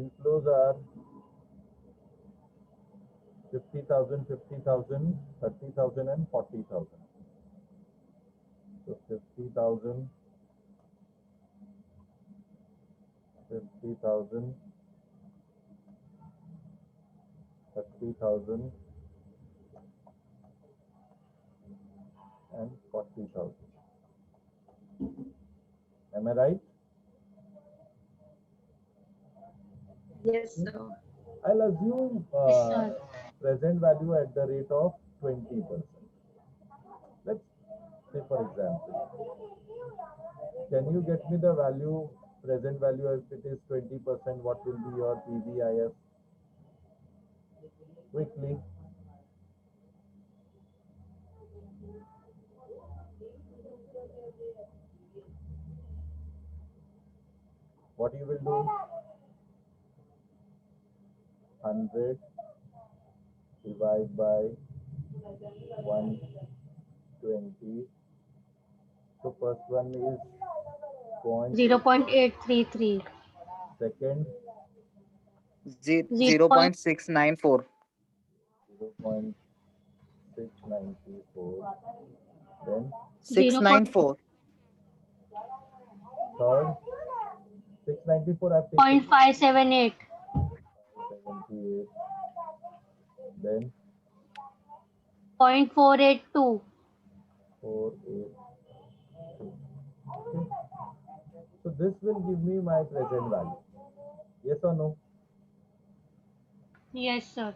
inflows are 50,000, 50,000, 30,000 and 40,000. So 50,000, 50,000, 30,000 and 40,000. Am I right? Yes, sir. I'll assume Yes, sir. present value at the rate of 20%. Let's say, for example, can you get me the value, present value, if it is 20%, what will be your PVIF? Quickly. What you will do? 100 divided by 120. So first one is point. 0.833. Second, 0.694. 0.694. Then 694. third, 694 I've taken. 0.578. 78. Then 0.482. 482. Okay. So this will give me my present value. Yes or no? Yes, sir.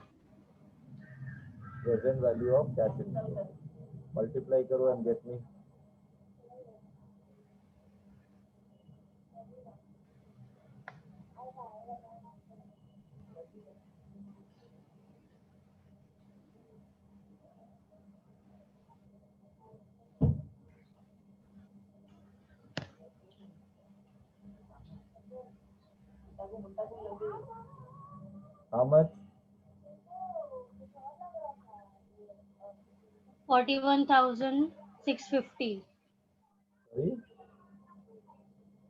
Present value of cash inflow. Multiply karo and get me. How much? 41,650. Sorry?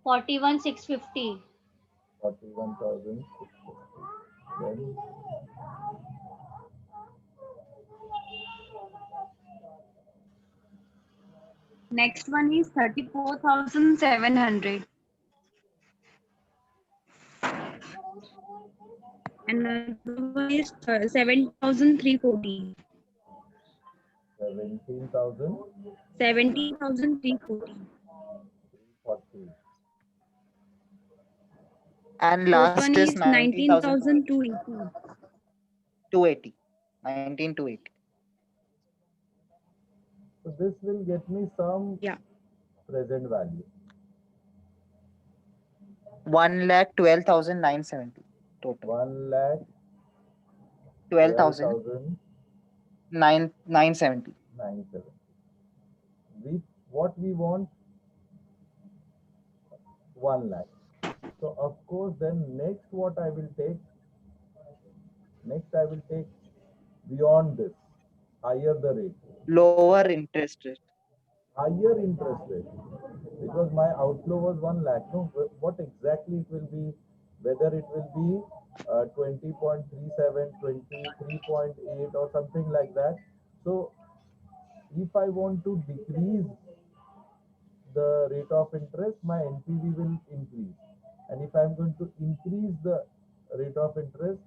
41,650. 41,650. Then Next one is 34,700. Another one is 7,340. 17,040. 17,340. And Fourth last one is is 19,280. 280. 19,280. So this will get me some Yeah. present value. 1,12,970 total. 1,12,970. 12,970. We what we want? 1 lakh. So of course, then next what I will take? Next I will take beyond this, higher the rate, Lower interest rate. higher interest rate, because my outflow was 1 lakh. No, what exactly it will be? Whether it will be 20.37, 23.8 or something like that. So if I want to decrease the rate of interest, my NPV will increase. And if I'm going to increase the rate of interest,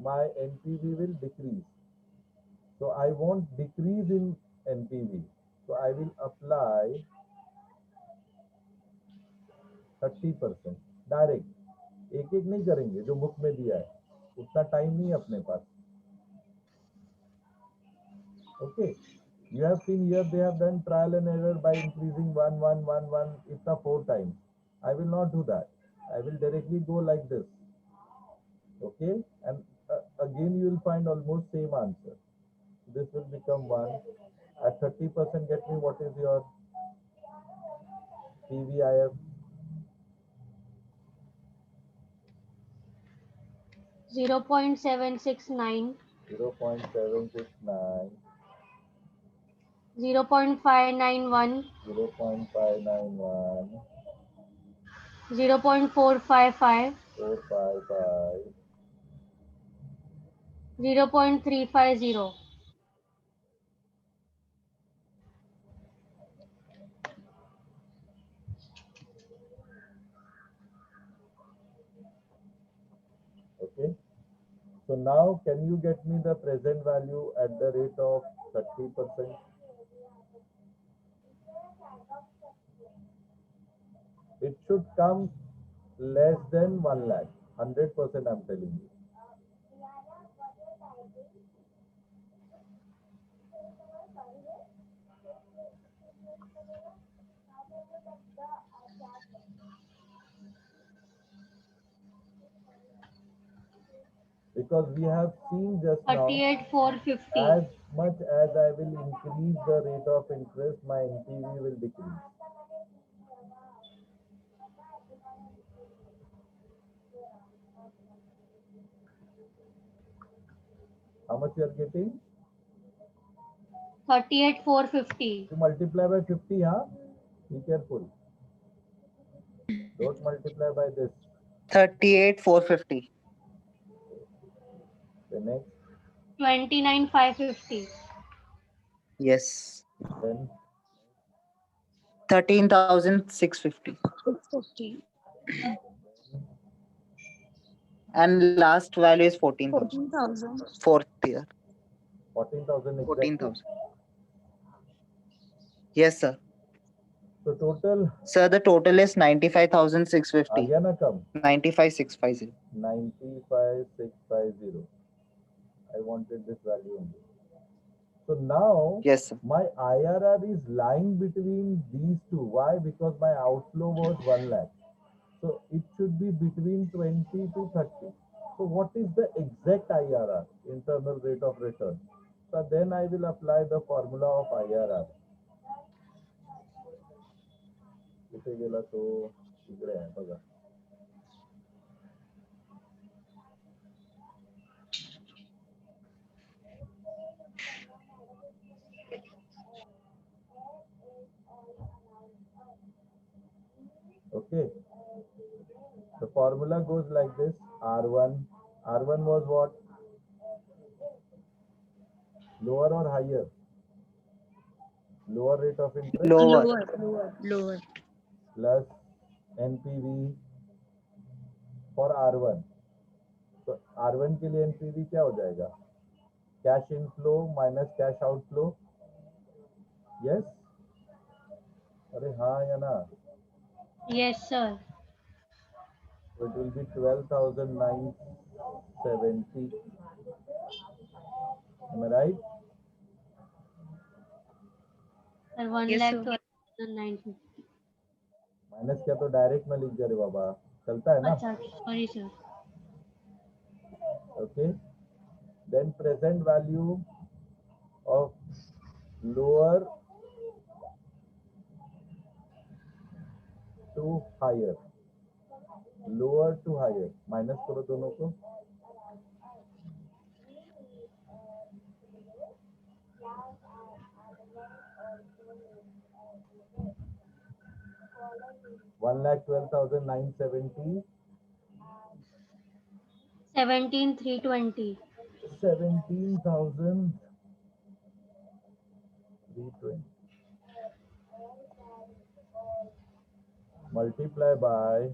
my NPV will decrease. So I want decrease in NPV. So I will apply 30% direct. एक एक नहीं करेंगे जो book में दिया है, उतना time नहीं है अपने पास. Okay, you have seen here they have done trial and error by increasing 1 1 1 1 itna 4 times. I will not do that. I will directly go like this. Okay, and again you will find almost same answer. This will become 1 at 30%. Get me what is your PVIF? 0.769. 0.769. 0.591. 0.591. 0.455. 4 by 0.350. Okay. So now can you get me the present value at the rate of 30%? It should come less than 1 lakh. 100% I'm telling you. Because we have seen just now, 38,450. as much as I will increase the rate of interest, my NPV will decrease. How much you are getting? 38,450. To multiply by 50, huh? Be careful. Don't multiply by this. 38,450. The next, 29,550. Yes. then 13,650. 650. And last value is 14,000. 14,000. Fourth year. 14,000 exactly. 14,000. Yes, sir. So total, Sir, the total is 95,650. again a come, 95,650. 95,650. I wanted this value only. So now, Yes, sir. my IRR is lying between these two. Why? Because my outflow was 1 lakh. So it should be between 20 to 30. So what is the exact IRR, internal rate of return? So then I will apply the formula of IRR. इथे गेला तो इकडे आहे बघा. Okay. The formula goes like this. R1. R1 was what? Lower or higher? Lower rate of interest Lower. Lower. plus NPV for R1. तो R1 के लिए NPV क्या हो जाएगा? Cash inflow minus cash outflow. Yes? अरे हाँ या ना? Yes, sir. So it will be 12,970. Am I right? Sir, 1 Yes, lakh sir. 12,950. Minus क्या तो डायरेक्ट में लिख दे रे बाबा, चलता है ना? Acha, sorry, sir. Okay. Then present value of lower to higher. Lower to higher. Minus करो दोनों को. One lakh 12,970. 17,320. 17,320. Multiply by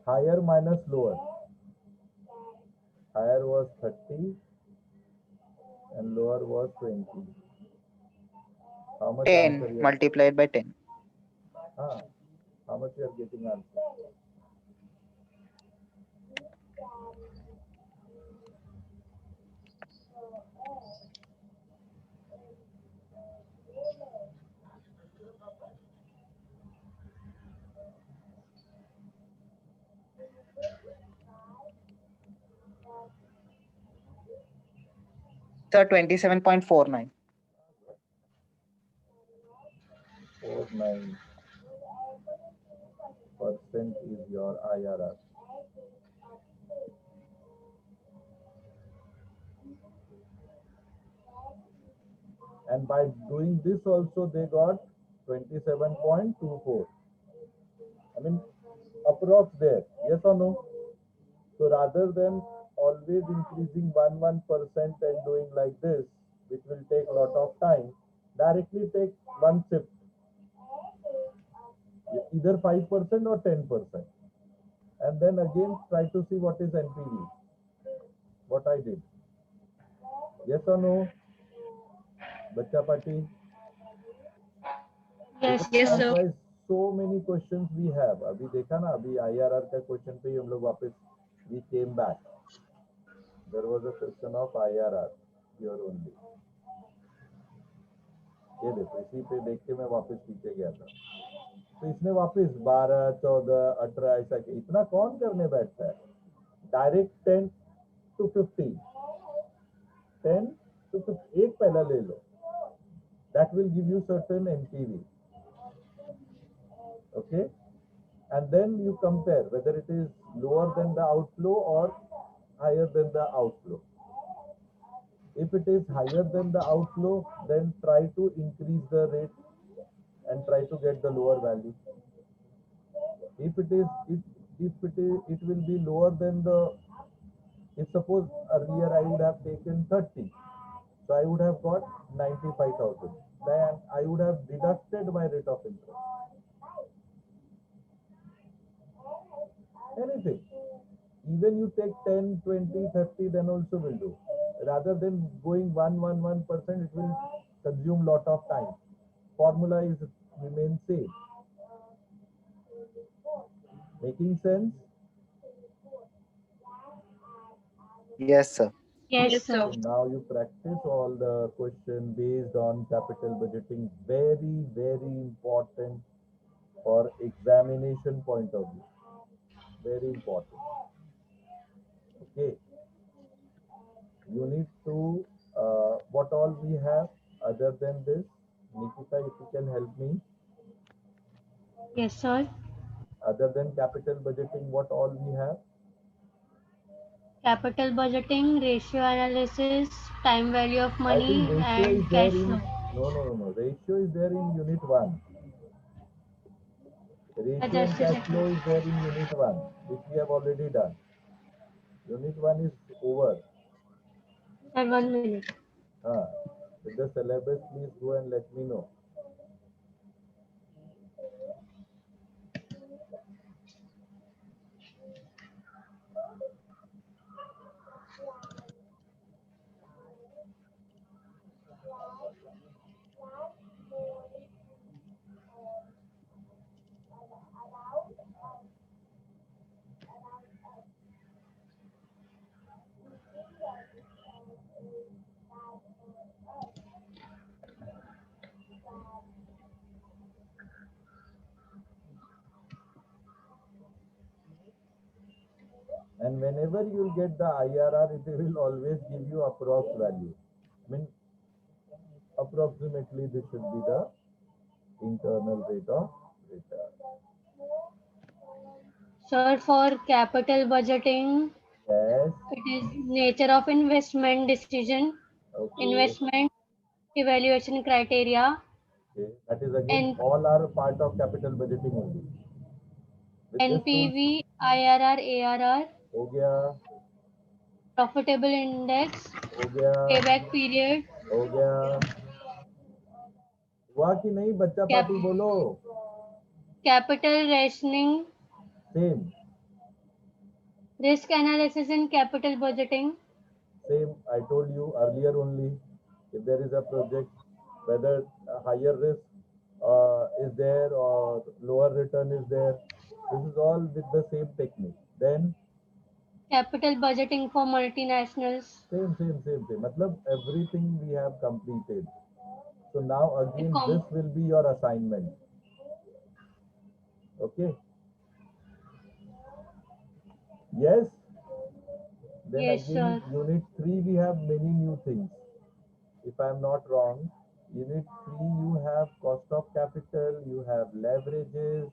higher minus lower. Higher was 30 and lower was 20. How much 10 answer you are? multiplied by 10. How much you are getting answer? Sir, 27.49. 49% is your IRR. And by doing this also they got 27.24. I mean approx there, yes or no? So rather than always increasing 1% and doing like this, which will take a lot of time, directly take one shift, either 5% or 10%, and then again try to see what is NPV. What I did, yes or no, Bacha Pati? Yes, Yes, sir. sir. Otherwise, so many questions we have. अभी देखा ना, अभी IRR का question पे ही हम लोग वापस we came back. There was a question of IRR here only. ये देखो, इसी पे देख के मैं वापस पीछे गया था. तो इसने वापस 12, 14, 18 ऐसा किया. इतना कौन करने बैठता है? डायरेक्ट 10 to 15, 10 to 15, एक पहला ले लो. That will give you certain NPV. Okay, and then you compare whether it is lower than the outflow or higher than the outflow. If it is higher than the outflow, then try to increase the rate and try to get the lower value. If it is, it will be lower than the, if suppose earlier I would have taken 30, so I would have got 95,000. Then I would have deducted my rate of interest. Anything. Even you take 10, 20, 30, then also will do. Rather than going 1%, it will consume lot of time. Formula is remain same. Making sense? Yes, sir. Yes, Yes, sir. sir. So now you practice all the question based on capital budgeting. Very, very important for examination point of view. Very important. Okay. You need to, what all we have other than this? Nikita, if you can help me. Yes, sir. Other than capital budgeting, what all we have? Capital budgeting, ratio analysis, time value of I think money, ratio is and there cash in, flow. no. Ratio is there in unit 1. Ratio and Just a cash second. flow is there in unit 1, which we have already done. Unit 1 is over. Sir, 1 minute. With the syllabus, please go and let me know. And whenever you get the IRR, it will always give you approx value. I mean, approximately this should be the internal rate of return. Sir, for capital budgeting, Yes. it is nature of investment decision, Okay. investment evaluation criteria, Okay. That is again N all are part of capital budgeting only. With this tool, NPV, IRR, ARR, हो गया, profitable index, हो गया, payback period, हो गया. हुआ कि नहीं? बच्चा cap पार्टी बोलो. capital rationing, Same. risk analysis in capital budgeting, Same, I told you earlier only. If there is a project, whether a higher risk is there or lower return is there, this is all with the same technique. Then capital budgeting for multinationals, same. Matlab everything we have completed. So now again, com- this will be your assignment. Okay. Yes. Then yes, again, sir. unit 3, we have many new things. If I am not wrong, unit 3, you have cost of capital, you have leverages,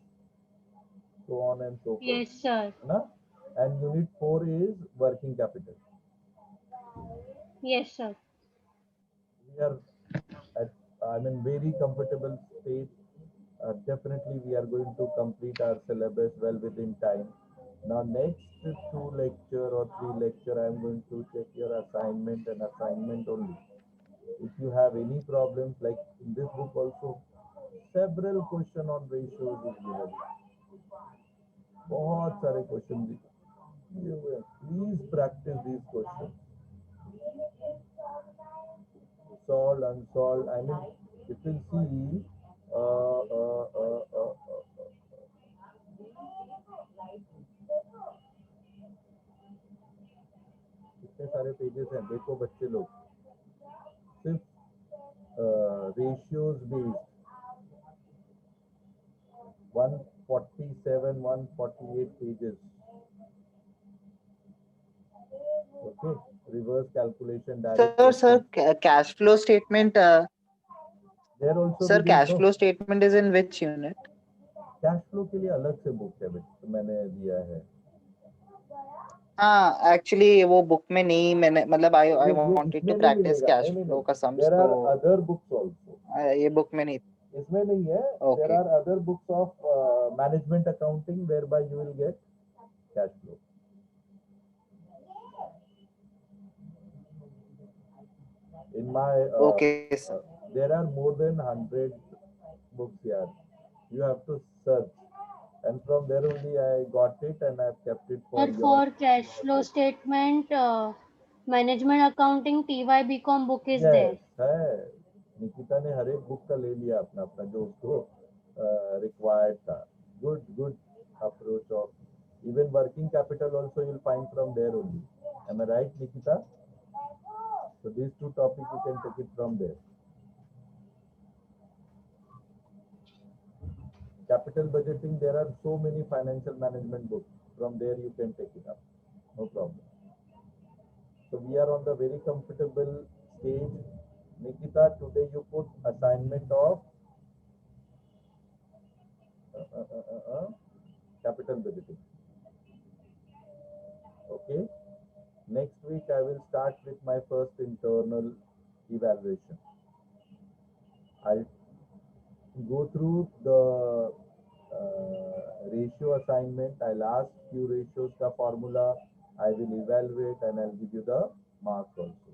so on and so forth. Yes, sir. Na? And unit 4 is working capital. Yes, sir. We are at, very comfortable state. definitely we are going to complete our syllabus well within time. Now next 2 lecture or 3 lecture, I am going to check your assignment and assignment only. If you have any problems, like in this book also, several question on ratios is given. बहुत सारे question दिए हुए हैं. Please practice these questions. Solved, unsolved. I mean, you can see. कितने सारे pages हैं देखो बच्चे लोग. सिर्फ ratios based 147 148 pages. Okay, reverse calculation, direct Sir, question. cash flow statement. There also Sir, we will cash know. flow statement is in which unit? Cash flow के लिए अलग से बुक है तो मैंने दिया है. हाँ, एक्चुअली वो बुक में नहीं, मैंने मतलब आई ये वांटेड टू इसमें नहीं प्रैक्टिस मिलेगा. कैश नहीं नहीं फ्लो नहीं. का sums, there are two other books also. ये बुक में नहीं. इसमें नहीं है. Okay. There are other books of management accounting whereby you will get cash flow. In my Okay, sir. there are more than 100 books here. You have to search, and from there only I got it and I've kept it for Sir, your. for cash flow statement, management accounting TY BCom book is there. Yes, है. निकिता ने हर एक book का ले लिया अपना अपना जो उसको रिक्वायर्ड था. Good approach of even working capital also you'll find from there only. Am I right, Nikita? So these two topics you can take it from there. Capital budgeting, there are so many financial management books. From there you can take it up. No problem. So we are on the very comfortable stage. Nikita, today you put assignment of capital budgeting. Okay. Next week I will start with my first internal evaluation. I'll go through the ratio assignment. I'll ask few ratios ka formula. I will evaluate and I'll give you the marks also.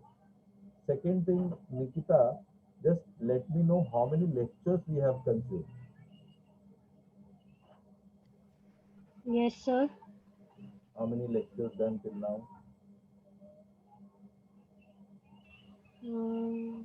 Second thing, Nikita, just let me know how many lectures we have consumed. Yes, sir. How many lectures done till now? Hmm.